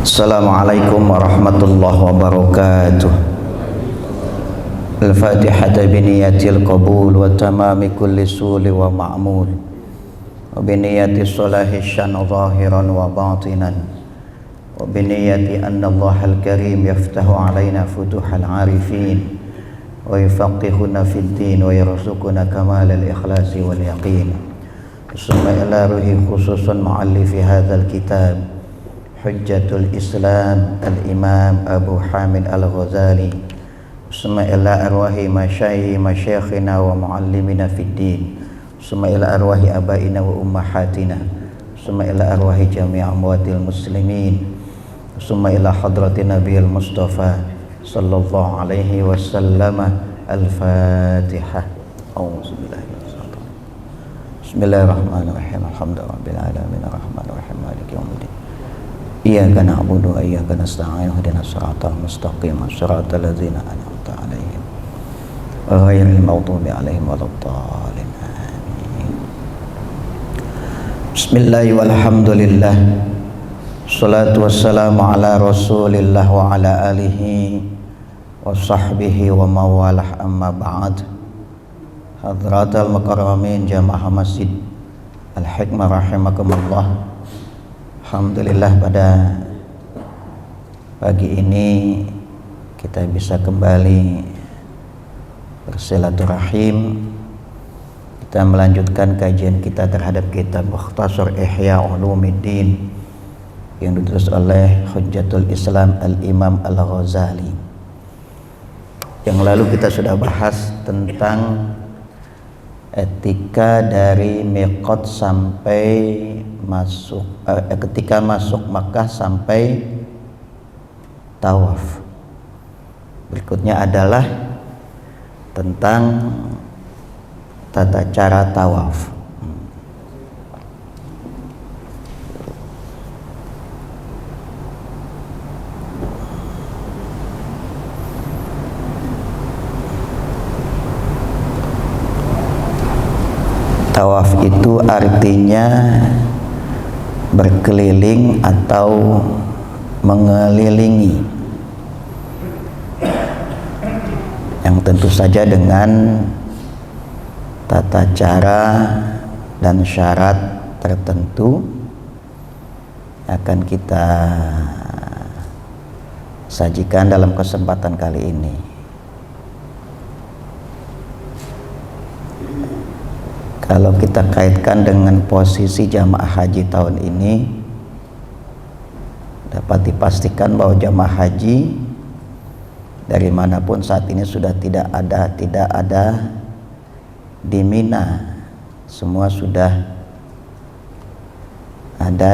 Assalamualaikum warahmatullahi wabarakatuh. Al-Fatihah biniyatil qabul wa tamami kulli suli wa ma'mul wa biniyati solahi syan zahiran wa batinan wa biniyati anna Allahal karim yaftahu alaina futuhal arifin wa yufaqihuna fid din wa yarzuquna kamalal ikhlasi wal yaqin. Summa ila ruhi khususun muallifi hadzal kitab Hujjatul Islam Al-Imam Abu Hamid Al-Ghazali. Summa ila arwahi masyayikhina wa muallimina fid din. Summa ila arwahi abaina wa ummahatina. Summa ila arwahi jami' amwatil muslimin. Summa ila hadratin Nabiyil Mustafa sallallahu alaihi wasallam. Al-Fatihah. Bismillahirrahmanirrahim. Alhamdulillahirabbil alamin arrahmanir rahim maliki yaumiddin. Iyyaka na'budu wa iyyaka nasta'in ihdinas siratal mustaqim siratal ladzina an'amta 'alaihim ghairil maghdubi 'alaihim waladdallin. Amin. Bismillah walhamdulillah. Shalatu wassalamu ala Rasulillah wa ala alihi wa sahbihi wa mawalah, amma ba'd. Hadratal mukarramin jamaah Masjid Al-Hikmah rahimakumullah. Alhamdulillah, pada pagi ini kita bisa kembali bersilaturahim. Kita melanjutkan kajian kita terhadap kitab Mukhtasar Ihya Ulumuddin yang ditulis oleh Hujjatul Islam Al-Imam Al-Ghazali. Yang lalu kita sudah bahas tentang etika dari miqat sampai masuk ketika masuk Makkah sampai tawaf. Berikutnya adalah tentang tata cara tawaf. Tawaf itu artinya berkeliling atau mengelilingi, yang tentu saja dengan tata cara dan syarat tertentu akan kita sajikan dalam kesempatan kali ini. Kalau kita kaitkan dengan posisi jamaah haji tahun ini, dapat dipastikan bahwa jamaah haji dari manapun saat ini sudah tidak ada di Mina. Semua sudah ada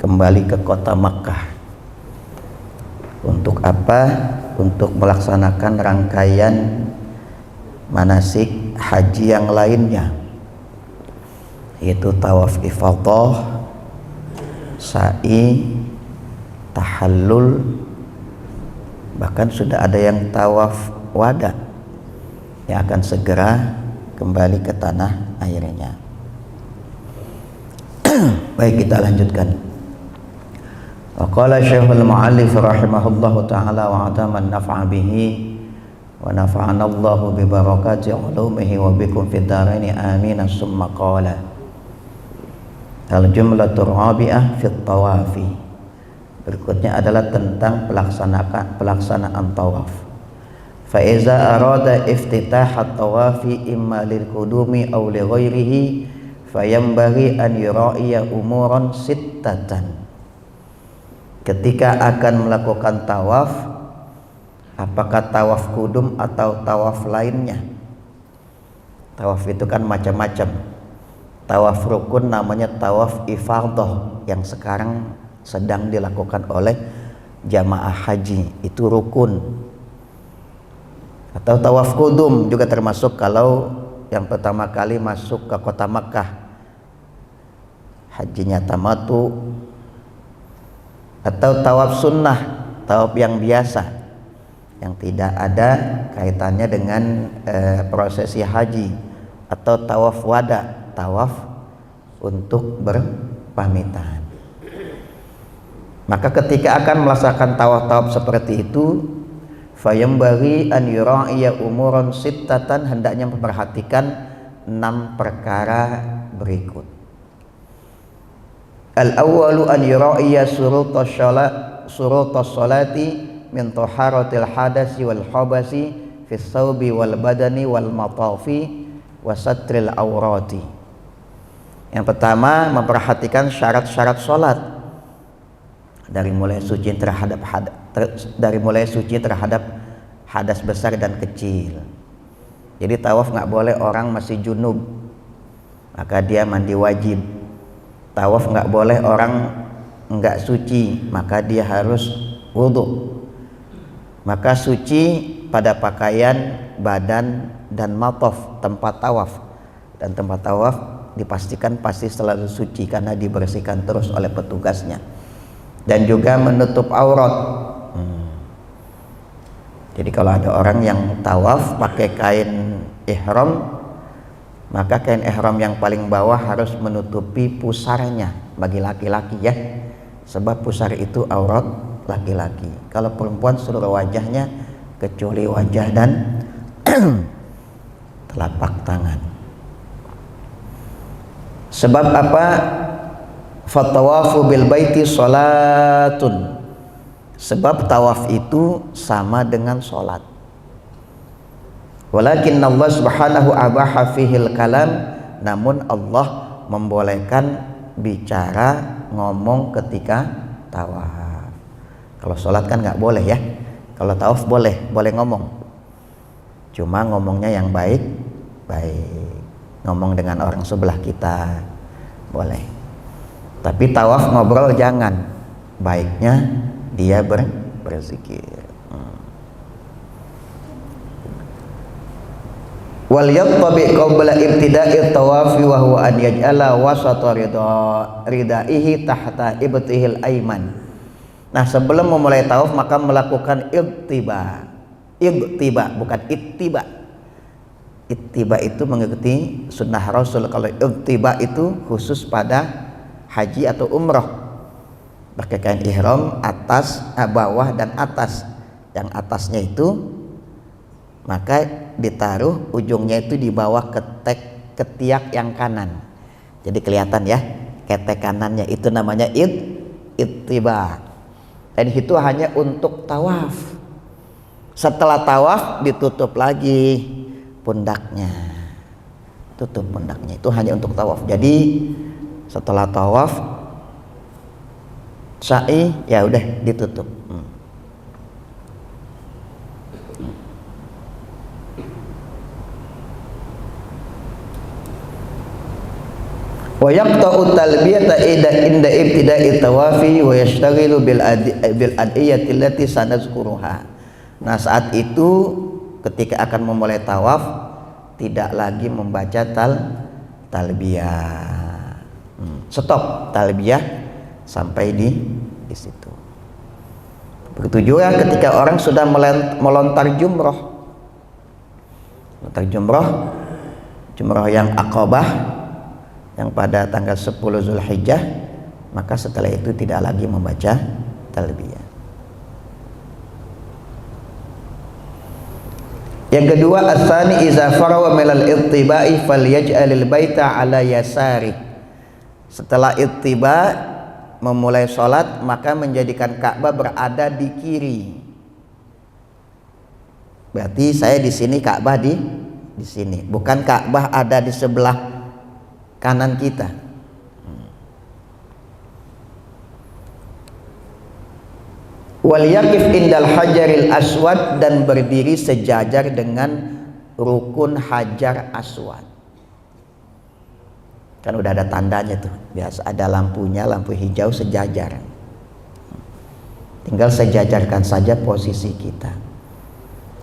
kembali ke kota Makkah. Untuk apa? Untuk melaksanakan rangkaian manasik haji yang lainnya, yaitu tawaf ifadah, sa'i, tahallul, bahkan sudah ada yang tawaf wada yang akan segera kembali ke tanah airnya. Baik, kita lanjutkan. Wa qala Syekhul Mu'allif rahimahullahu ta'ala wa ataman naf'a bihi wa nafa'ana Allahu bi barakati ulumihi wa bikum fid dharain amin. Summa qala al jumlatur rabi'ah fit tawafi. Berikutnya adalah tentang pelaksanaan tawaf. Fa iza arada iftitah at-tawafi imma lil qudumi aw li ghairihi fayambaghi an yura'iya umuran sittatan. Ketika akan melakukan tawaf, apakah tawaf kudum atau tawaf lainnya? Tawaf itu kan macam-macam. Tawaf rukun namanya tawaf ifadah, yang sekarang sedang dilakukan oleh jamaah haji, itu rukun. Atau tawaf kudum juga termasuk kalau yang pertama kali masuk ke kota Makkah, hajinya tamatu. Atau tawaf sunnah, tawaf yang biasa yang tidak ada kaitannya dengan prosesi haji, atau tawaf wada, tawaf untuk berpamitan. Maka ketika akan melaksanakan tawaf seperti itu, fayambaghi an yura'iya umuran sittatan, hendaknya memperhatikan 6 perkara berikut. Al-awwalu an yura'iya surutas sholati min taharatil hadasi wal habasi fi thawbi wal badani wal matafi wa satril awrati. Yang pertama, memperhatikan syarat-syarat sholat, dari mulai suci terhadap hadas besar dan kecil. Jadi tawaf nggak boleh orang masih junub, maka dia mandi wajib. Tawaf nggak boleh orang nggak suci, maka dia harus wudhu. Maka suci pada pakaian, badan, dan mataf, tempat tawaf. Dan tempat tawaf dipastikan pasti selalu suci karena dibersihkan terus oleh petugasnya. Dan juga menutup aurat. Jadi kalau ada orang yang tawaf pakai kain ihram, maka kain ihram yang paling bawah harus menutupi pusarnya bagi laki-laki ya, sebab pusar itu aurat laki-laki. Kalau perempuan seluruh wajahnya kecuali wajah dan telapak tangan. Sebab apa? Fatawafu bil baiti sholatun, sebab tawaf itu sama dengan sholat. Walakin Allah subhanahu abaha fihil kalam, namun Allah membolehkan bicara, ngomong ketika tawaf. Kalau sholat kan nggak boleh ya. Kalau tawaf boleh ngomong, cuma ngomongnya yang baik, ngomong dengan orang sebelah kita boleh. Tapi tawaf ngobrol jangan, baiknya dia berzikir. Wal yattabi qabla ibtida'i tawafi wa huwa an yaj'ala wasata ridaihi tahta ibtihil aiman. Nah, sebelum memulai tawaf maka melakukan ittiba bukan ittiba. Ittiba itu mengikuti sunnah Rasul. Kalau ittiba itu khusus pada haji atau umroh, pakai kain ihram atas, bawah dan atas. Yang atasnya itu maka ditaruh ujungnya itu di bawah ketiak yang kanan, jadi kelihatan ya ketek kanannya, itu namanya ittiba. Dan itu hanya untuk tawaf. Setelah tawaf ditutup lagi pundaknya, tutup pundaknya, itu hanya untuk tawaf. Jadi setelah tawaf sa'i ya udah ditutup. Wa yaqta'u talbiyata inda ibtida'i tawafi wa yashtaghilu bil adiyati allati sanazkuruha. Nah, saat itu ketika akan memulai tawaf tidak lagi membaca talbiyah. Stop talbiyah sampai di situ. Begitu juga ketika orang sudah melontar jumroh. Melontar jumroh yang Aqabah yang pada tanggal 10 Zulhijjah, maka setelah itu tidak lagi membaca talbiyah. Yang kedua, ats-tsani iza farawa minal ittiba'i falyaj'alil baita ala yasari. Setelah ittiba memulai sholat, maka menjadikan Ka'bah berada di kiri. Berarti saya di sini, Ka'bah di sini, bukan Ka'bah ada di sebelah kanan kita. Wal yaqif indal hajaril aswad, dan berdiri sejajar dengan rukun hajar aswad. Kan udah ada tandanya tuh, biasa ada lampunya, lampu hijau sejajar. Tinggal sejajarkan saja posisi kita.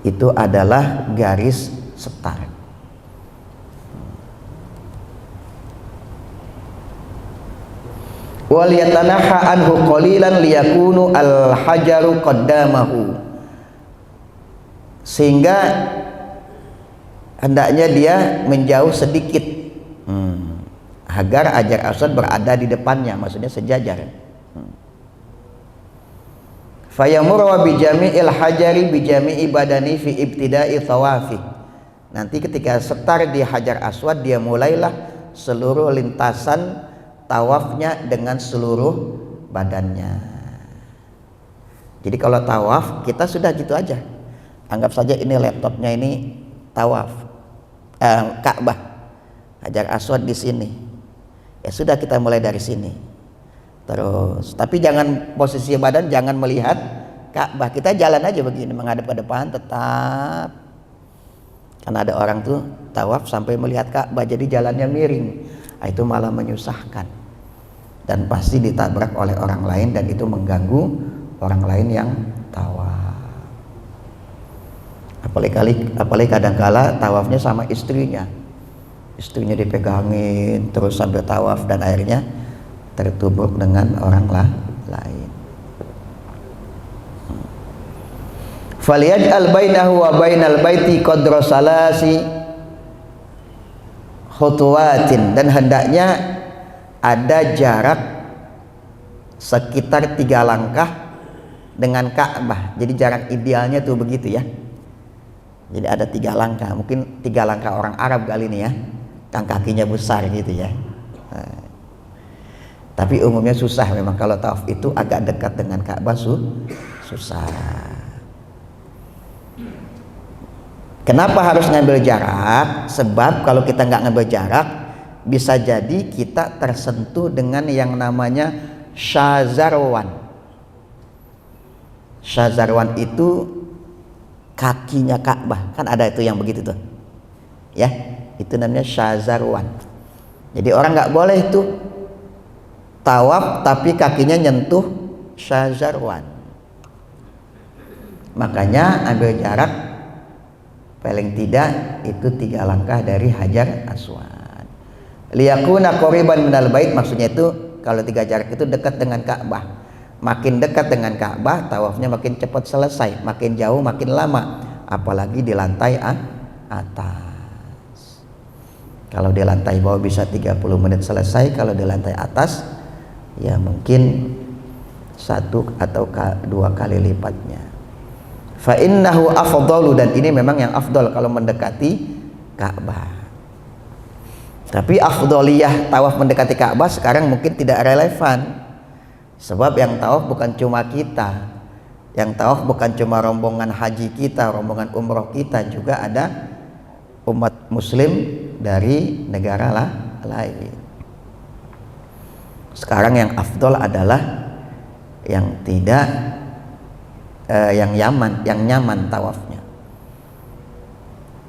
Itu adalah garis start. Wal yatanaha anhu qalilan liyakunu al hajaru qaddamahu, sehingga hendaknya dia menjauh sedikit agar hajar aswad berada di depannya, maksudnya sejajar. Fayamuru bi jami'il hajari bi jami'i badani fi ibtida'i tawafi. Nanti ketika setar di Hajar Aswad, dia mulailah seluruh lintasan tawafnya dengan seluruh badannya. Jadi kalau tawaf kita sudah gitu aja. Anggap saja ini laptopnya ini tawaf Ka'bah, Hajar Aswad di sini. Ya sudah, kita mulai dari sini. Terus, tapi jangan posisi badan jangan melihat Ka'bah. Kita jalan aja begini menghadap ke depan tetap. Karena ada orang tuh tawaf sampai melihat Ka'bah jadi jalannya miring. Nah, itu malah menyusahkan. Dan pasti ditabrak oleh orang lain dan itu mengganggu orang lain yang tawaf. Apalagi kadang-kala tawafnya sama istrinya. Istrinya dipegangin terus sambil tawaf dan akhirnya tertubruk dengan orang lain. Faliyaj'al bainahu wa bainal baiti qadra salasi khutuwatin, dan hendaknya ada jarak sekitar 3 langkah dengan Ka'bah. Jadi jarak idealnya tuh begitu ya. Jadi ada 3 langkah, mungkin 3 langkah orang Arab kali ini ya, kan kakinya besar gitu ya. Nah, tapi umumnya susah memang kalau tawaf itu agak dekat dengan Ka'bah susah. Kenapa harus ngambil jarak? Sebab kalau kita nggak ngambil jarak, bisa jadi kita tersentuh dengan yang namanya syazarwan. Syazarwan itu kakinya Ka'bah, kan ada itu yang begitu tuh ya, itu namanya syazarwan. Jadi orang nggak boleh tuh tawaf tapi kakinya nyentuh syazarwan. Makanya ambil jarak paling tidak itu 3 langkah dari Hajar Aswad. Liyakuna qoriban minal bait, maksudnya itu kalau 3 jarak itu dekat dengan Ka'bah. Makin dekat dengan Ka'bah, tawafnya makin cepat selesai, makin jauh makin lama, apalagi di lantai atas. Kalau di lantai bawah bisa 30 menit selesai, kalau di lantai atas ya mungkin 1 atau 2 kali lipatnya. Fa innahu afdalu, dan ini memang yang afdal kalau mendekati Ka'bah. Tapi afdaliyah tawaf mendekati Ka'bah sekarang mungkin tidak relevan. Sebab yang tawaf bukan cuma kita, yang tawaf bukan cuma rombongan haji kita, rombongan umroh kita, juga ada umat muslim dari negara lain. Sekarang yang afdal adalah yang tidak yang nyaman tawafnya.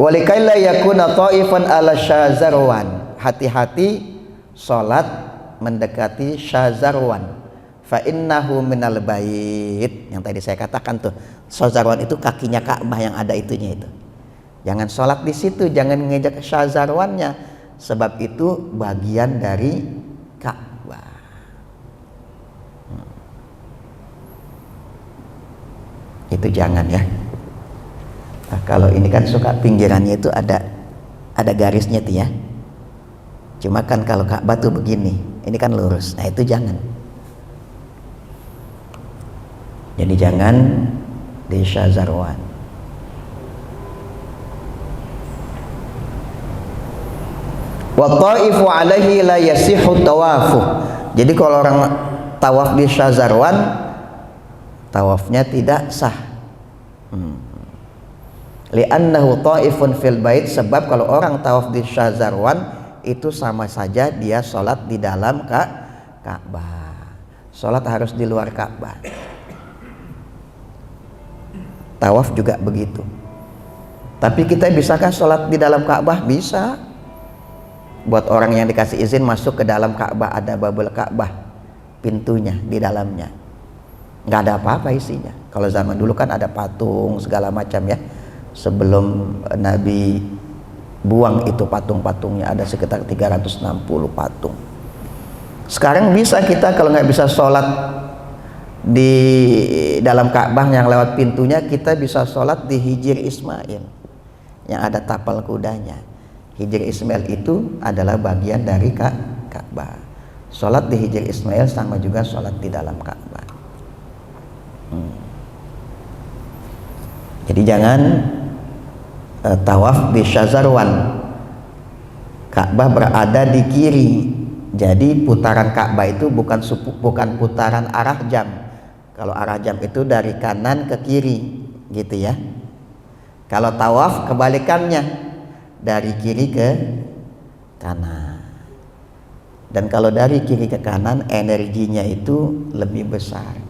Walikailla yakuna ta'ifan ala syazarwan, hati-hati salat mendekati syazarwan. Fa innahu minal bait, yang tadi saya katakan tuh, syazarwan itu kakinya Ka'bah yang ada itunya itu. Jangan sholat di situ, jangan ngejek syazarwannya, sebab itu bagian dari Ka'bah. Itu jangan ya. Nah, kalau ini kan suka pinggirannya itu ada garisnya tuh ya. Cuma kan kalau Ka'bah tuh begini, ini kan lurus. Nah itu jangan. Jadi jangan di syazarwan. Wa ta'ifu alaihi la yasihu tawafuh. Jadi kalau orang tawaf di syazarwan, tawafnya tidak sah. Li'annahu ta'ifun fil bait, sebab kalau orang tawaf di syazarwan itu sama saja dia sholat di dalam Ka'bah. Sholat harus di luar Ka'bah. Tawaf juga begitu. Tapi kita bisakah sholat di dalam Ka'bah? Bisa. Buat orang yang dikasih izin masuk ke dalam Ka'bah, ada babul Ka'bah, pintunya di dalamnya, nggak ada apa-apa isinya. Kalau zaman dulu kan ada patung segala macam ya. Sebelum Nabi buang itu patung-patungnya, ada sekitar 360 patung. Sekarang bisa kita kalau nggak bisa sholat di dalam Ka'bah yang lewat pintunya, kita bisa sholat di Hijr Ismail yang ada tapal kudanya. Hijr Ismail itu adalah bagian dari Ka'bah. Sholat di Hijr Ismail sama juga sholat di dalam Ka'bah. Jadi jangan tawaf di Syazarwan. Ka'bah berada di kiri. Jadi putaran Ka'bah itu bukan putaran arah jam. Kalau arah jam itu dari kanan ke kiri, gitu ya. Kalau tawaf kebalikannya, dari kiri ke kanan. Dan kalau dari kiri ke kanan energinya itu lebih besar.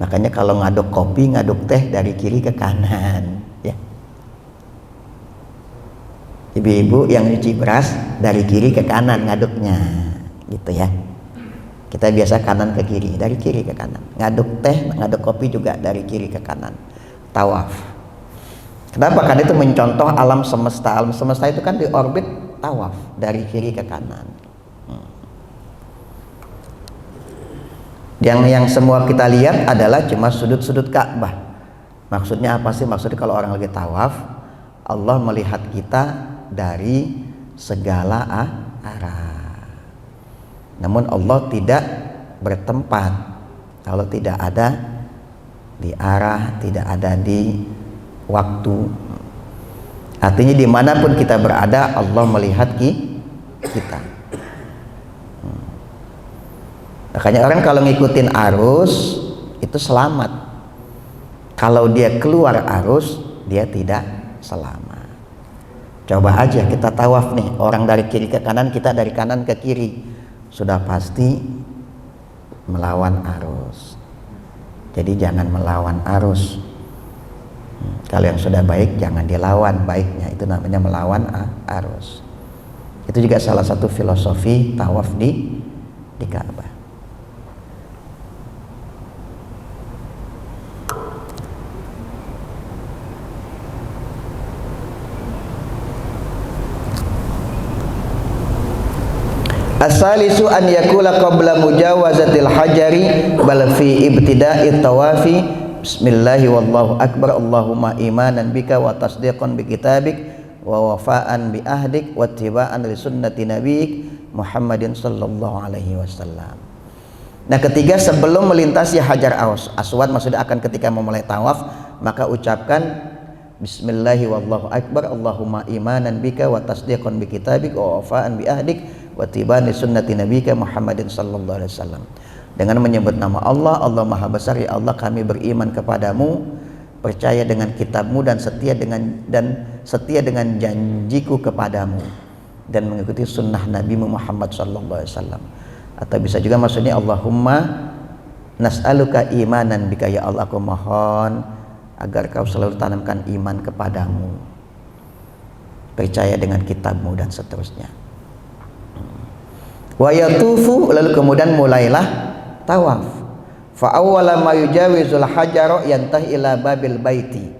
Makanya kalau ngaduk kopi, ngaduk teh dari kiri ke kanan, ya. Ibu-ibu yang nyuci beras dari kiri ke kanan ngaduknya, gitu ya. Kita biasa kanan ke kiri, dari kiri ke kanan. Ngaduk teh, ngaduk kopi juga dari kiri ke kanan. Tawaf. Kenapa? Karena itu mencontoh alam semesta. Alam semesta itu kan di orbit tawaf dari kiri ke kanan. Yang semua kita lihat adalah cuma sudut-sudut Ka'bah. Maksudnya apa sih? Maksudnya kalau orang lagi tawaf, Allah melihat kita dari segala arah. Namun Allah tidak bertempat. Kalau tidak ada di arah, tidak ada di waktu. Artinya dimanapun kita berada, Allah melihat kita. Makanya orang kalau ngikutin arus itu selamat. Kalau dia keluar arus, dia tidak selamat. Coba aja kita tawaf nih, orang dari kiri ke kanan, kita dari kanan ke kiri, sudah pasti melawan arus. Jadi jangan melawan arus. Kalau yang sudah baik jangan dilawan baiknya, itu namanya melawan arus. Itu juga salah satu filosofi tawaf di Ka'bah. As-salisu an yakula qabla mujawazatil hajari bal fi ibtida'i tawafi bismillahi wallahu akbar Allahumma imanan bika wa tasdiqan bi kitabik wa wafa'an bi ahdik wa ittiba'an li sunnati nabiyik Muhammadin sallallahu alaihi wasallam. Nah, ketiga, sebelum melintasi Hajar Aswad, maksudnya akan ketika memulai tawaf, maka ucapkan bismillahi wallahu akbar Allahumma imanan bika wa tasdiqan bi kitabik wa wafa'an bi ahdik wa tibani sunnati nabiyika Muhammadin sallallahu alaihi wasallam. Dengan menyebut nama Allah, Allah Maha Besar, ya Allah kami beriman kepadamu, percaya dengan kitabmu dan setia dengan janjiku kepadamu, dan mengikuti sunnah Nabi Muhammad sallallahu alaihi wasallam. Atau bisa juga maksudnya Allahumma nas'aluka imanan bika, ya Allah aku mohon agar kau selalu tanamkan iman kepadamu, percaya dengan kitabmu, dan seterusnya. Wa yatufu, lalu kemudian mulailah tawaf. Fa awwala ma yujawizul hajar yantahi ila babil baiti.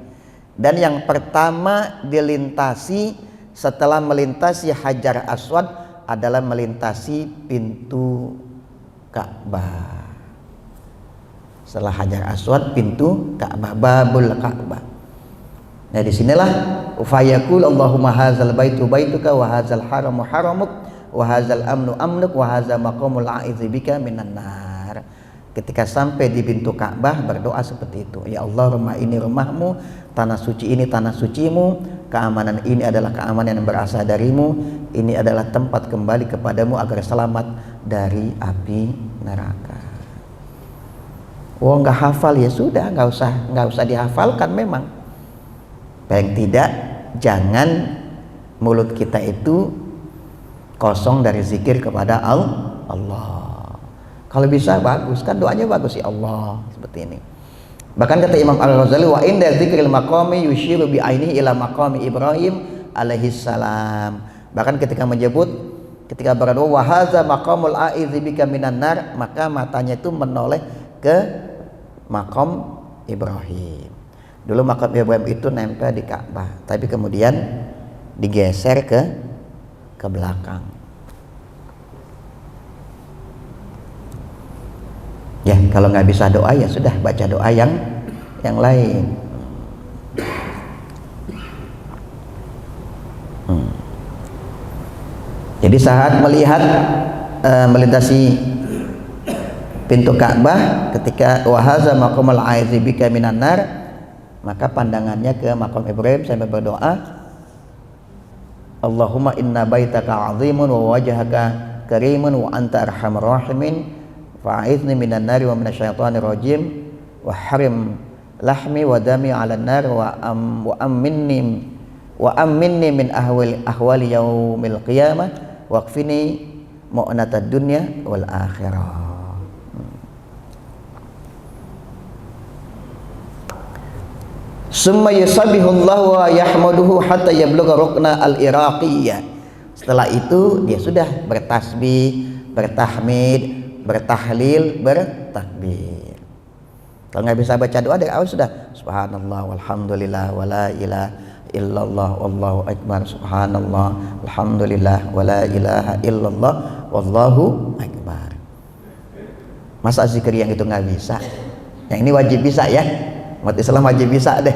Dan yang pertama dilintasi setelah melintasi Hajar Aswad adalah melintasi pintu Ka'bah. Setelah Hajar Aswad, pintu Ka'bah, babul Ka'bah. Nah, disinilah ufayakul Allahumma hadzal baitu baituka wa hadzal haramu haramuk wa hadzal amnu amnuk wa hadza maqamul a'idzi bika minan nar. Ketika sampai di pintu Ka'bah berdoa seperti itu, ya Allah, rumah ini rumahmu, tanah suci ini tanah sucimu, keamanan ini adalah keamanan yang berasal darimu, ini adalah tempat kembali kepadamu agar selamat dari api neraka. Oh, nggak hafal ya sudah, nggak usah dihafalkan. Memang paling tidak jangan mulut kita itu kosong dari zikir kepada Allah. Kalau bisa bagus, kan doanya bagus, ya Allah, seperti ini. Bahkan kata Imam Al-Ghazali, wa inda dzikril maqami yushiru bi ainihi ila maqami Ibrahim alaihi salam. Bahkan ketika berdoa wa hadza maqamul a'idzi bika minan nar, maka matanya itu menoleh ke maqam Ibrahim. Dulu maqam Ibrahim itu nempel di Ka'bah, tapi kemudian digeser ke belakang. Ya, kalau nggak bisa doa ya sudah, baca doa yang lain. Jadi saat melihat melintasi pintu Ka'bah, ketika wahaza maqamul a'idzi bika minan nar, maka pandangannya ke maqam Ibrahim sambil berdoa, Allahumma inna baitaka azimun wa wajhaka karimun wa anta arhamar rahimin fa'idni minan nari wa minasyaitonir rajim wa harim lahmi wa dami 'alan nar wa amminni min ahwali yaumil qiyamah waqfini mu'natad dunya wal akhirah. Summa yusabbihullahu wa yahmaduhu hatta yablugha rukna al-iraqiyya. Setelah itu dia sudah bertasbih, bertahmid, bertahlil, bertakbir. Kalau nggak bisa baca doa dari awal sudah subhanallah walhamdulillah wala ilaha illallah wallahu akbar, subhanallah alhamdulillah wala ilaha illallah wallahu akbar. Masa zikir yang itu nggak bisa? Yang ini wajib bisa ya. Umat Islam wajib bisa deh,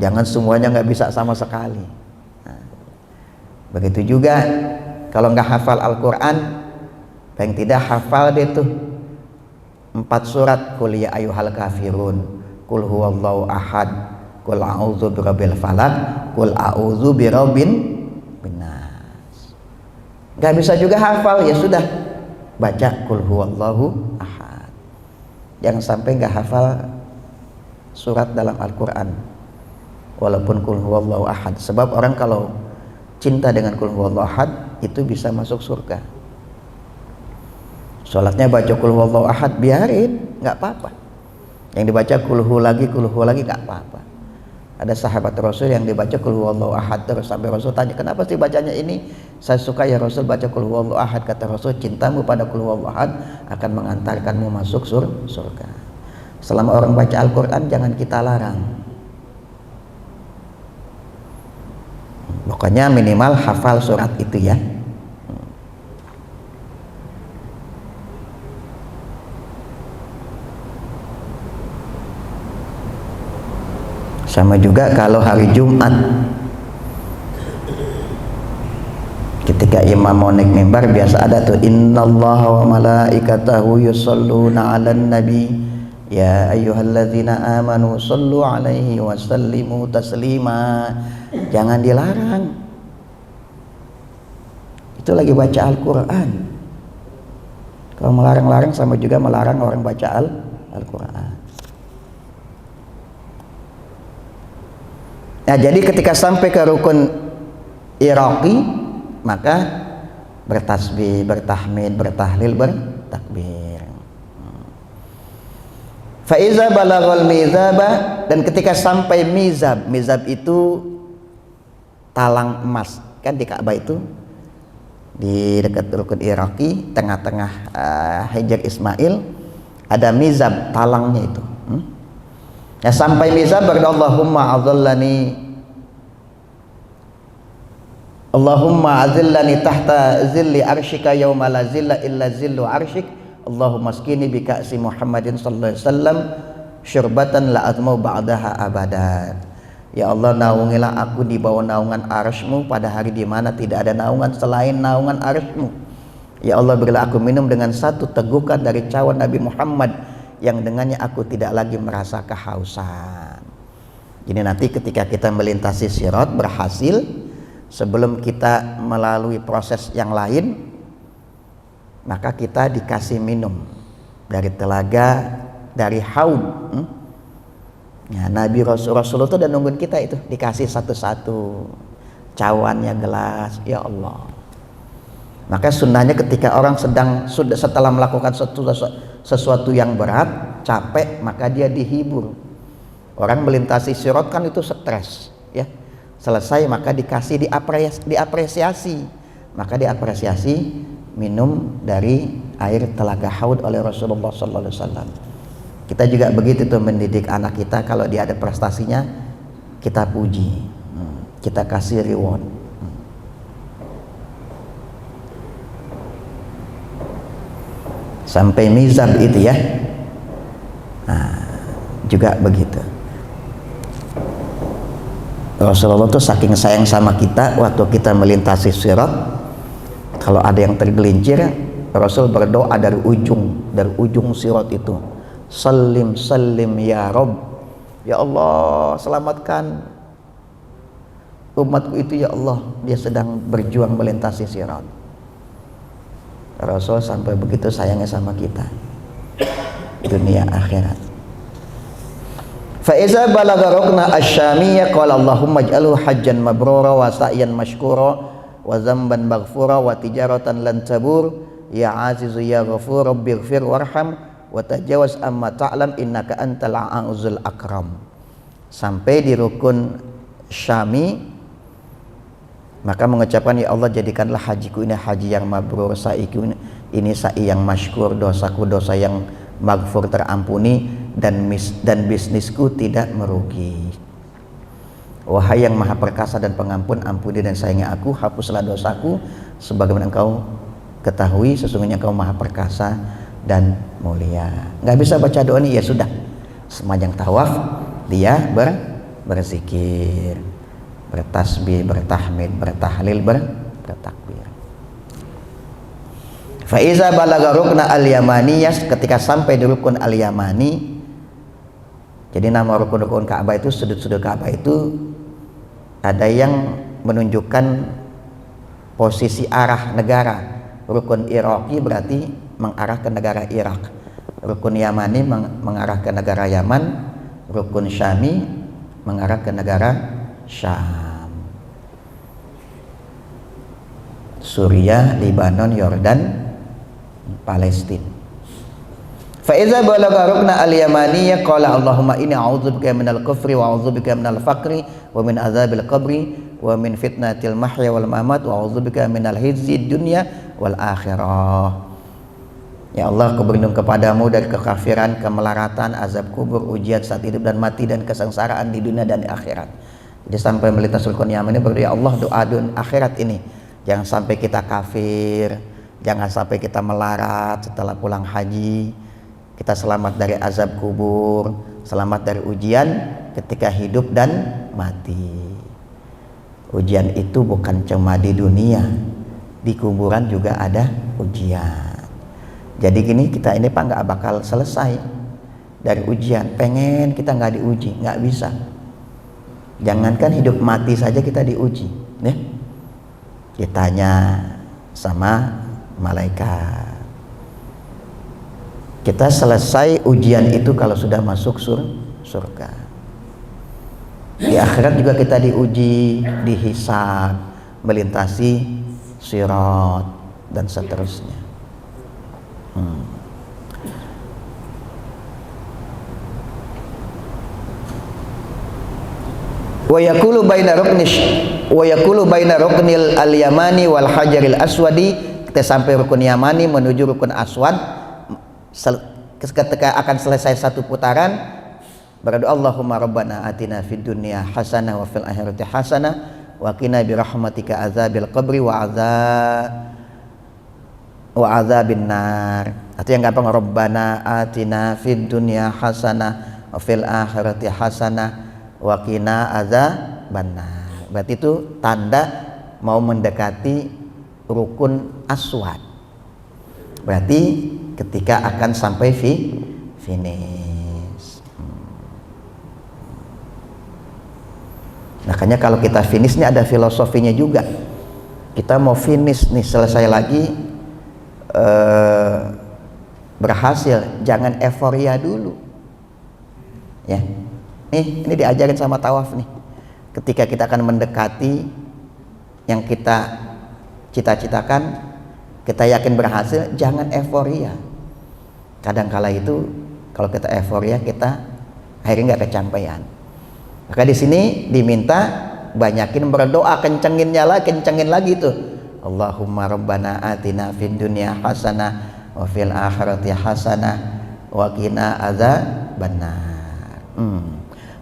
jangan semuanya nggak bisa sama sekali. Nah, begitu juga kalau nggak hafal Al-Quran, paling tidak hafal deh tuh 4 surat, qul ya ayyuhal kafirun, qul huwallahu ahad, qul a'udzu birabbil falaq, qul a'udzu birabbin nas. Nggak bisa juga hafal, ya sudah baca qul huwallahu ahad. Jangan sampai nggak hafal surat dalam Al-Quran walaupun qul huwallahu ahad, sebab orang kalau cinta dengan qul huwallahu ahad itu bisa masuk surga. Sholatnya baca qul huwallahu ahad, biarin, nggak apa-apa. Yang dibaca qul hu lagi nggak apa-apa. Ada sahabat Rasul yang dibaca qul huwallahu ahad terus, sampai Rasul tanya, kenapa sih bacanya ini? Saya suka ya Rasul baca qul huwallahu ahad. Kata Rasul, cintamu pada qul huwallahu ahad akan mengantarkanmu masuk surga. Selama orang baca Al-Quran jangan kita larang. Pokoknya minimal hafal surat itu ya. Sama juga kalau hari Jumat, ketika imam mau naik mimbar biasa ada tuh innallaha wa malaikatahu yusholluna 'alan nabi ya ayyuhalladzina amanu shollu alaihi wa sallimu taslima. Jangan dilarang, itu lagi baca Al-Quran. Kalau melarang-larang sama juga melarang orang baca Al-Quran. Nah, jadi ketika sampai ke rukun iraqi, maka bertasbih, bertahmid, bertahlil, bertakbir. Faiza balaghal mizaba, dan ketika sampai mizab, mizab itu talang emas kan di Ka'bah itu, di dekat rukun iraqi, tengah-tengah Hajar Ismail ada mizab talangnya itu. Ya, sampai mizab berdoa Allahumma azillani tahta zilli arsyika yawma la zilla illa zillu arsyik, Allahumma skini bi ka'si Muhammadin sallallahu alaihi wasallam syurbatan la azmu ba'daha abadan. Ya Allah, naungilah aku di bawah naungan arsy-Mu pada hari di mana tidak ada naungan selain naungan arsy-Mu. Ya Allah, berilah aku minum dengan satu tegukan dari cawan Nabi Muhammad yang dengannya aku tidak lagi merasa kehausan. Jadi nanti ketika kita melintasi sirat berhasil, sebelum kita melalui proses yang lain, maka kita dikasih minum dari telaga, dari haud. Ya, Nabi Rasul itu udah nungguin kita itu, dikasih satu-satu cawannya, gelas. Ya Allah. Maka sunnahnya ketika orang setelah melakukan sesuatu yang berat, capek, maka dia dihibur. Orang melintasi sirat kan itu stres, ya. Selesai maka dikasih diapresiasi. Maka diapresiasi minum dari air telaga haud oleh Rasulullah sallallahu alaihi wasallam. Kita juga begitu tuh mendidik anak kita, kalau dia ada prestasinya kita puji, kita kasih reward. Sampai mizab itu ya. Nah, juga begitu. Rasulullah tuh saking sayang sama kita, waktu kita melintasi sirat, kalau ada yang tergelincir, Rasul berdoa dari ujung sirat itu, salim salim ya Rob, Ya Allah, selamatkan umatku itu ya Allah, dia sedang berjuang melintasi sirat. Rasul sampai begitu sayangnya sama kita, dunia akhirat. Fa iza balagha rukna asy-syamiyya qala Allahumma ij'alhu hajjan mabrura wa sa'yan mashkura wa dzamban maghfura wa tijaratan lan tabur ya azizu ya ghafur rabbighfir warham wa tajawaz amma ta'lam innaka antal a'uzul akram. Sampai di rukun syami, maka mengucapkan ya Allah jadikanlah hajiku ini haji yang mabrur, sa'iku ini sa'i yang masykur, dosaku dosa yang maghfur terampuni, dan bisnisku tidak merugi. Wahai yang maha perkasa dan pengampun, ampuni dan sayangi aku, hapuslah dosaku sebagaimana engkau ketahui sesungguhnya engkau maha perkasa dan mulia. Nggak bisa baca doa ini, ya sudah, sepanjang tawaf dia berzikir, bertasbih, bertahmid, bertahlil, bertakbir. Fa iza balagha rukna al-yamaniyah, ketika sampai di rukun al-yamani. Jadi nama rukun-rukun Ka'bah itu, sudut-sudut Ka'bah itu ada yang menunjukkan posisi arah negara. Rukun Iraqi berarti mengarah ke negara Irak. Rukun Yamani mengarah ke negara Yaman. Rukun Syami mengarah ke negara Syam. Suriah, Lebanon, Yordan, Palestina. Fa iza balagha rukna al-yamaniyya qala Allahumma inni a'udzubika minal kufri wa a'udzubika minal faqri wa min adzabil qabri wa min fitnatil mahya wal mamat wa a'udzubika minal khizyid dunya wal akhirah. Ya Allah, aku berlindung kepadamu dari kekafiran, kemelaratan, azab kubur, ujian saat hidup dan mati, dan kesengsaraan di dunia dan di akhirat. Jadi sampai melintas rukun Yaman ini berdoa, ya Allah, doa akhirat ini jangan sampai kita kafir, jangan sampai kita melarat setelah pulang haji. Kita selamat dari azab kubur, selamat dari ujian ketika hidup dan mati. Ujian itu bukan cuma di dunia, di kuburan juga ada ujian. Jadi gini, kita ini Pak nggak bakal selesai dari ujian. Pengen kita nggak diuji, nggak bisa. Jangankan hidup mati saja kita diuji, ya. Ditanya sama malaikat. Kita selesai ujian itu kalau sudah masuk surga. Di akhirat juga kita diuji, dihisab, melintasi sirat dan seterusnya. Wa yakulu baina ruknil al-yamani wal hajaril aswadi. Kita sampai rukun Yamani menuju rukun Aswad. Ketika akan selesai satu putaran, berdoa Allahumma rabbana atina fid dunya hasanah wa fil akhirati hasanah wa qina bi rahmatika azabil qabri wa azabin nar. Atau yang gampang, rabbana atina fid dunya hasanah wa fil akhirati hasanah wa qina azaban nar. Berarti itu tanda mau mendekati rukun Aswad. Berarti ketika akan sampai finish. Makanya kalau kita finish ini ada filosofinya juga. Kita mau finish nih, selesai lagi, berhasil, jangan euforia dulu. Ya, ini diajarin sama tawaf nih. Ketika kita akan mendekati yang kita cita-citakan, kita yakin berhasil, jangan euforia. Kadang-kala itu kalau kita euforia, kita akhirnya nggak kecampaian. Maka di sini diminta banyakin berdoa, kencengin lagi tuh. Allahumma rabbana atina fid dunya hasanah wa fil akhirati hasanah wa qina adzabannar.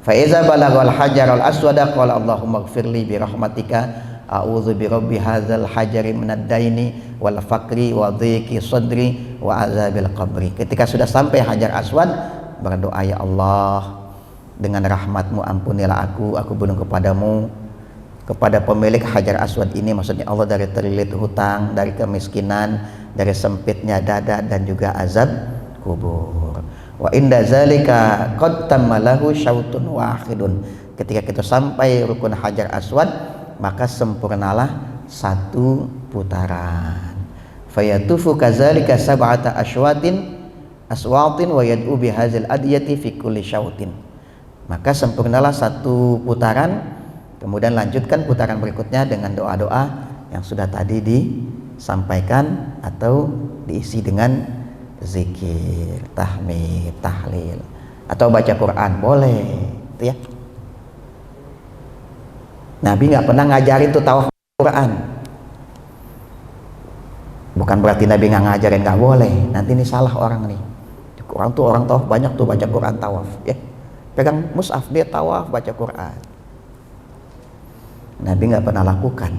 Fa iza balagal hajarul aswada qala Allahumma ighfirli bi rahmatika a'udzu bi rabbi hadzal hajari minad daini wal faqri wa dhiqi sadri wa azabil qabri. Ketika sudah sampai Hajar Aswad, berdoa, ya Allah, dengan rahmatmu ampunilah aku berlindung kepadamu, kepada pemilik Hajar Aswad ini, maksudnya Allah, dari terlilit hutang, dari kemiskinan, dari sempitnya dada, dan juga azab kubur. Wa inda zalika qad tammalahu syautun wahidun. Ketika kita sampai rukun Hajar Aswad, maka sempurnalah satu putaran. Fayatufu kadzalika sab'ata aswatin wa yad'u bihadzal adiyati fi kulli syautin. Maka sempurnalah satu putaran, kemudian lanjutkan putaran berikutnya dengan doa-doa yang sudah tadi disampaikan atau diisi dengan zikir, tahmid, tahlil, atau baca Quran boleh, itu ya. Nabi nggak pernah ngajarin tuh tawaf Quran. Bukan berarti Nabi nggak ngajarin nggak boleh. Nanti ini salah orang nih. Orang tuh orang tawaf banyak tuh baca Quran tawaf, ya. Pegang mushaf dia tawaf baca Quran. Nabi nggak pernah lakukan.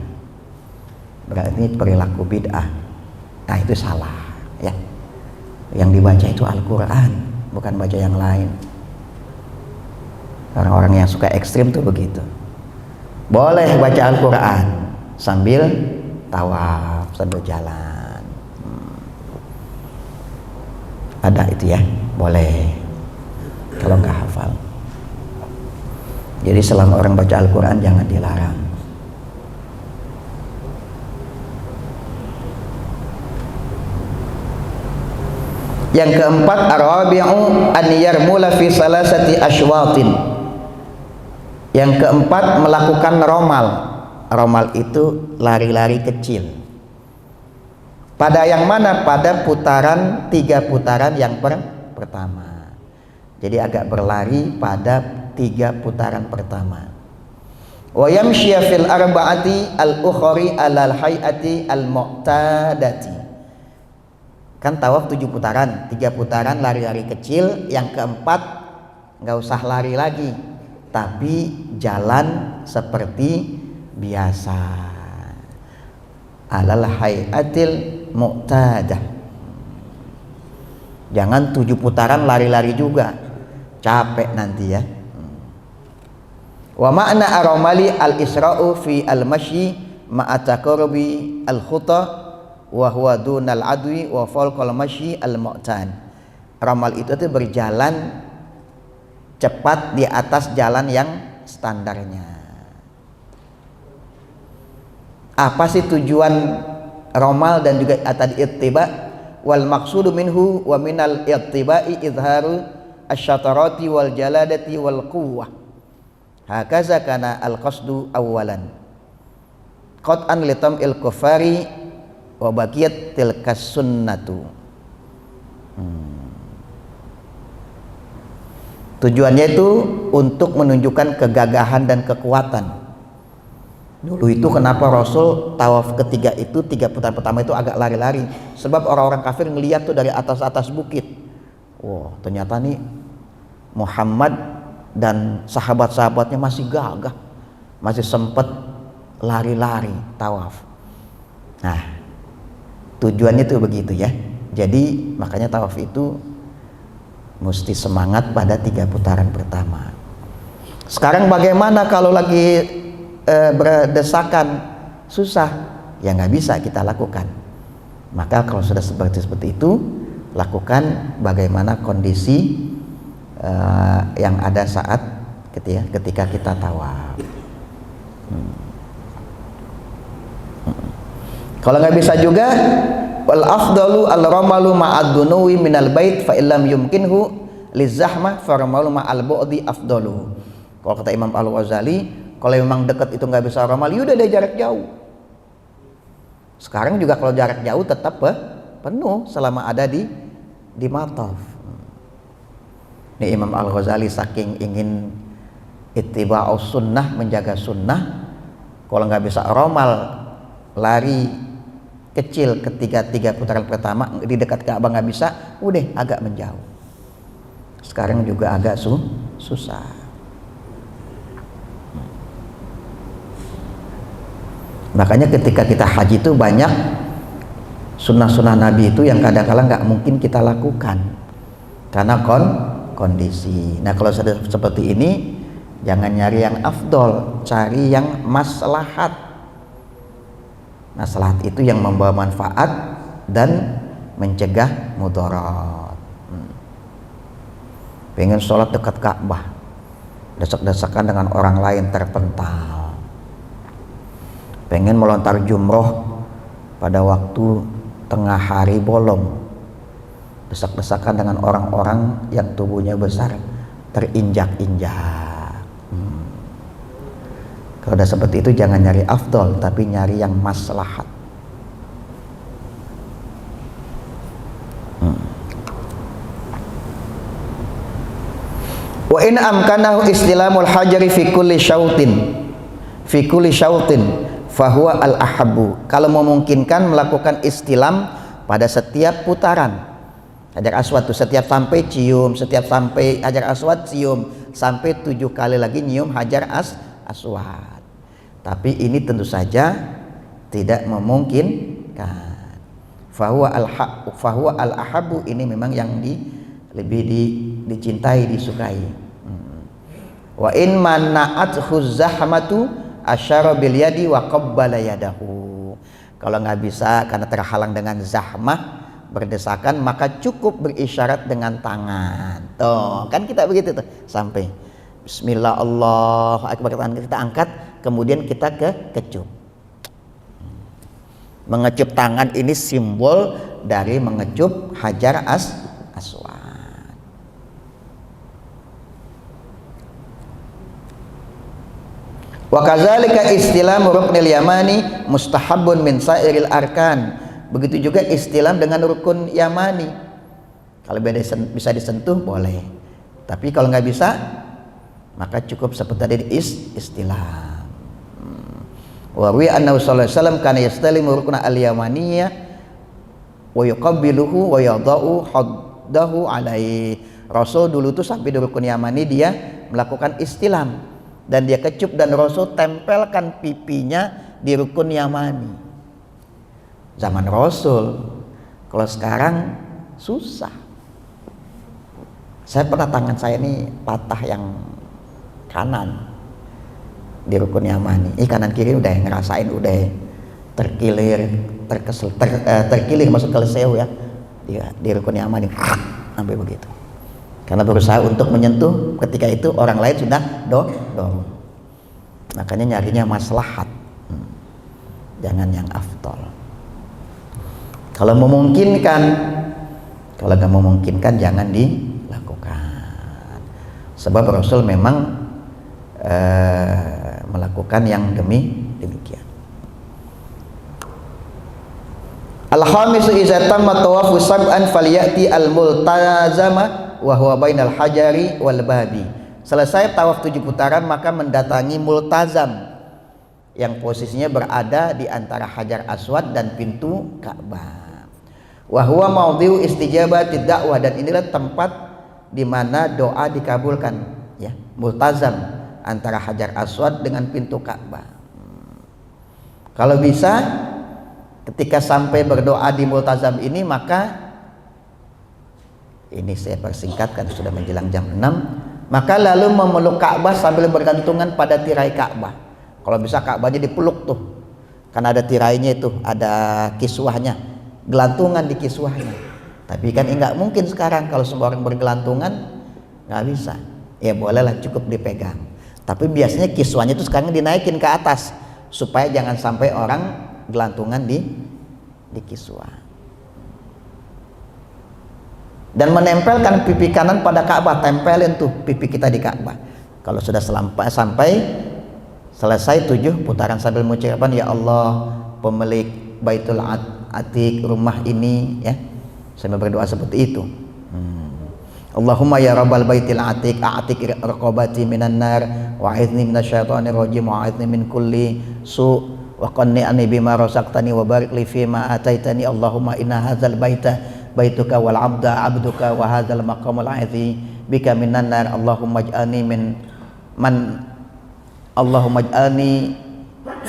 Berarti perilaku bid'ah. Nah itu salah, ya. Yang dibaca itu Al-Quran, bukan baca yang lain. Orang-orang yang suka ekstrim tuh begitu. Boleh baca Al-Quran sambil tawaf, sambil jalan. Ada itu ya, boleh. Kalau nggak hafal. Jadi selama orang baca Al-Quran jangan dilarang. Yang keempat, ar-rabi'u an yarmula fi salasati asywatin. Yang keempat, melakukan romal. Romal itu lari-lari kecil. Pada yang mana? Pada putaran 3 putaran yang pertama. Jadi agak berlari pada 3 putaran pertama. Wa yamshiya fil arba'ati al-ukhri alal hayati al-mu'tadati. Kan tawaf 7 putaran, 3 putaran lari-lari kecil, yang keempat nggak usah lari lagi, tapi jalan seperti biasa. Alal hayatil mu'tadah. Jangan 7 putaran lari-lari juga, capek nanti ya. Wa ma'na ar-ramali al-isra'u fi al-masyi ma'a taqarrubi al-khuta wa huwa dunal adwi wa fawqal masyi al-mu'tan. Ramal itu tuh berjalan cepat di atas jalan yang standarnya. Apa sih tujuan ramal dan juga tadi ittiba? Wal maqsudu minhu wa minal ittiba'i izharu asyatarati wal jaladati wal quwwah. Hakaza kana al-qasdu awalan qat'an litam'il kufari wa baqiyat tilkas sunnatu. Tujuannya itu untuk menunjukkan kegagahan dan kekuatan. Dulu itu kenapa Rasul tawaf ketiga itu 3 putaran pertama itu agak lari-lari, sebab orang-orang kafir ngelihat tuh dari atas bukit. Wah, ternyata nih Muhammad dan sahabat-sahabatnya masih gagah, masih sempat lari-lari tawaf. Nah, tujuannya itu begitu ya. Jadi makanya tawaf itu mesti semangat pada 3 putaran pertama. Sekarang bagaimana kalau lagi berdesakan, susah, ya nggak bisa kita lakukan. Maka kalau sudah seperti itu, lakukan bagaimana kondisi yang ada saat ketika kita tawaf. Kalau nggak bisa juga, wal afdalu al-ramalu ma'ad dunuwi minal bait fa illam yumkinhu lizahmah fa ramalu ma'al bu'di afdalu. Kalau kata Imam Al-Ghazali, kalau memang dekat itu nggak bisa ramal, yaudah deh jarak jauh. Sekarang juga kalau jarak jauh tetap penuh selama ada di mataf. Ini Imam Al-Ghazali saking ingin ittiba'us sunnah, menjaga sunnah, kalau nggak bisa ramal, lari kecil ketika 3 putaran pertama di dekat Ka'bah nggak bisa, udah agak menjauh. Sekarang juga agak susah. Makanya ketika kita haji itu banyak sunnah-sunnah Nabi itu yang kadang-kadang nggak mungkin kita lakukan karena kondisi. Nah kalau sudah seperti ini, jangan nyari yang afdol, cari yang maslahat. Maslahat itu yang membawa manfaat dan mencegah mudarat. pengen sholat dekat Ka'bah, desak-desakan dengan orang lain terpental, pengen melontar jumroh pada waktu tengah hari bolong, desak-desakan dengan orang-orang yang tubuhnya besar terinjak-injak. Kalau udah seperti itu jangan nyari afdol, tapi nyari yang maslahat. Wa in amkanahu istilamul hajari fi kulli syautin fahuwa al ahabbu. Kalau memungkinkan melakukan istilam pada setiap putaran Hajar Aswad, setiap sampai cium, setiap sampai Hajar Aswad cium, sampai 7 kali lagi nyium Hajar Aswad. Tapi ini tentu saja tidak memungkinkan. Fahuwa al ahabbu, ini memang yang lebih dicintai, disukai. Wa in mana'athu zahmatu asyara bil yadi wa qabbala yadahu. Kalau nggak bisa karena terhalang dengan zahmah, berdesakan, maka cukup berisyarat dengan tangan. Tuh, kan kita begitu tuh, sampai bismillah Allahu akbar, kita angkat, kemudian kita kecup. Mengecup tangan ini simbol dari mengecup Hajar Aswad. Wa kadzalika istilam ruknil yamani mustahabun min sairil arkan. Begitu juga istilam dengan rukun yamani. Kalau bisa disentuh boleh. Tapi kalau nggak bisa, maka cukup seperti tadi istilam. Wa wi annahu sallallahu alaihi wasallam kana yastalimu rukna al-yamaniyah wa yuqabbiluhu wa yadau haddahu alaihi. Rasul dulu tuh sampai di rukun yamani dia melakukan istilam dan dia kecup, dan Rasul tempelkan pipinya di rukun yamani. Zaman Rasul. Kalau sekarang susah. Saya pernah tangan saya ini patah yang kanan di rukun yamani. Kanan kiri udah ngerasain, udah terkilir, terkilir masuk ke leseu ya. Di rukun yamani sampai begitu. Karena berusaha untuk menyentuh, ketika itu orang lain sudah dorong. Makanya nyarinya maslahat. Jangan yang afdol. Kalau memungkinkan, kalau nggak memungkinkan jangan dilakukan. Sebab Rasul memang melakukan yang demikian. Al-khamisu iza tamma tawafu sab'an falyati al-multazama wa huwa bainal hajari wal babi. Selesai tawaf 7 putaran maka mendatangi multazam yang posisinya berada di antara Hajar Aswad dan pintu Ka'bah. Wa huwa maudhi'u istijabatid da'wah, dan inilah tempat di mana doa dikabulkan ya. Multazam antara Hajar Aswad dengan pintu Ka'bah. Kalau bisa ketika sampai berdoa di multazam ini, maka ini saya persingkatkan, sudah menjelang jam 6, maka lalu memeluk Ka'bah sambil bergantungan pada tirai Ka'bah. Kalau bisa Ka'bahnya dipeluk tuh, karena ada tirainya itu, ada kiswahnya, gelantungan di kiswahnya. Tapi kan nggak mungkin sekarang kalau semua orang bergelantungan, nggak bisa. Ya bolehlah, cukup dipegang. Tapi biasanya kiswahnya itu sekarang dinaikin ke atas supaya jangan sampai orang gelantungan di kiswah. Dan menempelkan pipi kanan pada Ka'bah, tempelin tuh pipi kita di Ka'bah. Kalau sudah sampai selesai 7 putaran sambil mengucapkan ya Allah pemilik Baitul Atiq, rumah ini ya, sambil berdoa seperti itu. Allahumma ya rabbal baitil atiq a'tiq raqabati minan nar wa'idni minasyaitonir rajim wa'idni min kulli su' wa qanni'ani bima razaqtani wa barik li fima ataitani. Allahumma inna hadzal baituka wal abda abduka wa hadzal maqamul azi bika minan nar. Allahumma ij'alni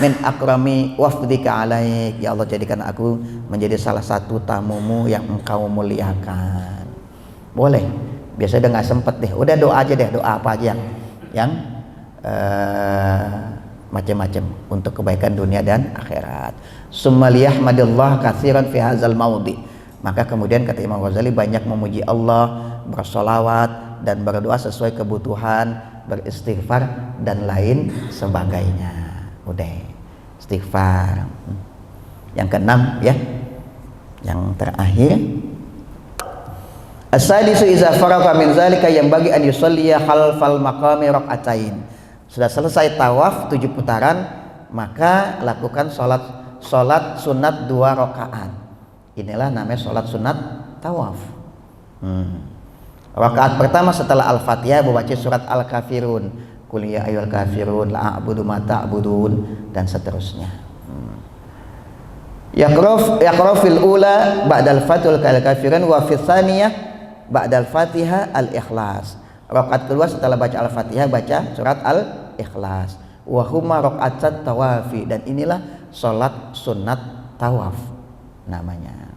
min akrami wafdika alaik. Ya Allah, jadikan aku menjadi salah satu tamumu yang engkau muliakan. Boleh. Biasanya udah nggak sempet deh, udah doa aja deh, doa apa aja yang macam-macam untuk kebaikan dunia dan akhirat. Summa liyahmadillah katsiran fi hadzal maudi. Maka kemudian kata Imam Ghazali, banyak memuji Allah, bersolawat dan berdoa sesuai kebutuhan, beristighfar dan lain sebagainya. Udah, istighfar. Yang keenam ya, yang terakhir, as-sadisu iza faraqa min zalika yang bagi an yusalliya khalfal maqami rak'atain. Sudah selesai tawaf 7 putaran, maka lakukan salat sunat 2 rakaat. Inilah namanya salat sunat tawaf. Rakaat pertama setelah Al-Fatihah membaca surat Al-Kafirun, qul ya ayyuhal kafirun la a'budu ma ta'budun, dan seterusnya. Yaqra fil ula ba'dal fatul Al-Kafirun wa fil tsaniyah ba'dal Fatihah Al-Ikhlas. Rakaat kedua setelah baca Al-Fatihah baca surat Al-Ikhlas. Wa huma raqatsat tawafi, dan inilah salat sunat tawaf namanya.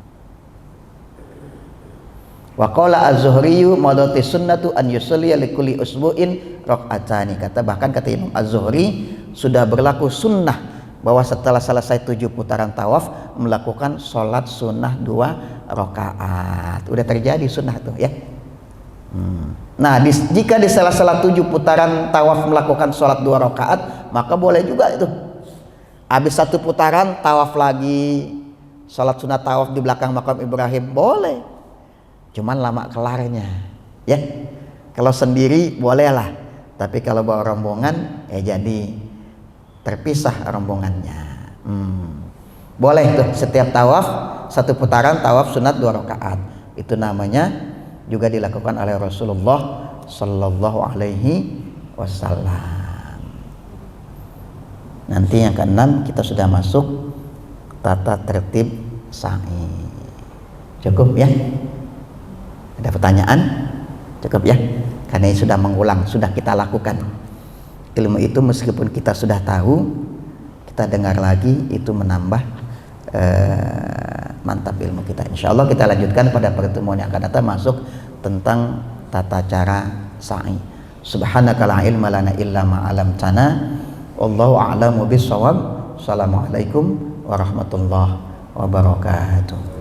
Wa qala az-Zuhri madati sunnatu an yusalli li kulli usbu'in raq'atani. Bahkan kata Imam Az-Zuhri sudah berlaku sunnah bahwa setelah selesai 7 putaran tawaf melakukan sholat sunnah 2 rakaat. Udah terjadi sunnah tuh ya. Nah jika di sela-sela 7 putaran tawaf melakukan sholat 2 rakaat, maka boleh juga itu. Habis 1 putaran tawaf lagi, sholat sunnah tawaf di belakang makam Ibrahim, boleh. Cuman lama kelarnya ya. Kalau sendiri bolehlah, tapi kalau bawa rombongan ya jadi terpisah rombongannya. Boleh tuh setiap tawaf 1 putaran tawaf sunat 2 rakaat. Itu namanya juga dilakukan oleh Rasulullah Sallallahu Alaihi Wasallam. Nanti yang keenam kita sudah masuk tata tertib sa'i. Cukup ya? Ada pertanyaan? Cukup ya? Karena ini sudah mengulang, sudah kita lakukan. Ilmu itu meskipun kita sudah tahu, kita dengar lagi, itu menambah mantap ilmu kita. Insya Allah kita lanjutkan pada pertemuan yang akan datang, masuk tentang tata cara sa'i. Subhanaka la ilma lana illa ma 'allamtana, wallahu a'lamu bis-shawab. Assalamualaikum warahmatullahi wabarakatuh.